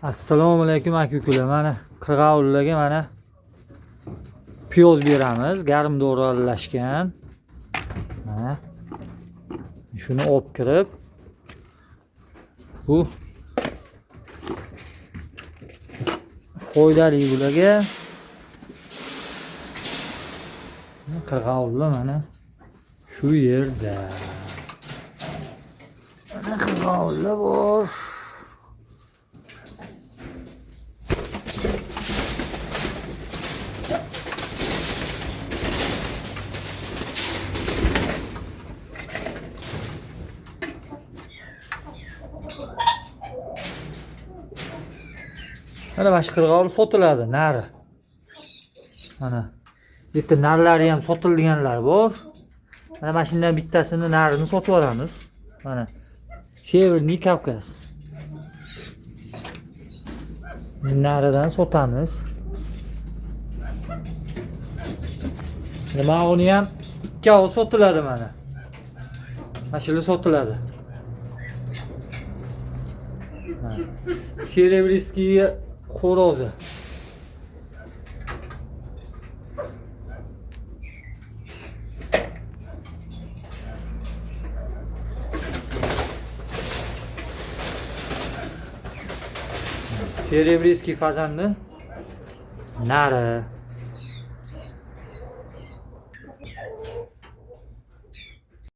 Assalomu alaykum aka-ukalar. Mana qirg'avullarga mana piyoz beramiz, garmdori aralashgan. Mana shuni olib kirib, bu foydali bularga. Qirg'avullar mana shu yerda. Mana qirg'avullar bor. Mana baş qirg'ovul sotiladi nari. Mana bu yerda narlari ham sotilganlar bor. Mana mashinadan bittasini narini sotib olamiz. Mana Severniy Kavkaz. Naridan sotamiz. Mana uni ham ikkovi sotiladi mana. Mashina sotiladi. Serebrskiy xo'rozi. Serebrskiy farzandi nari.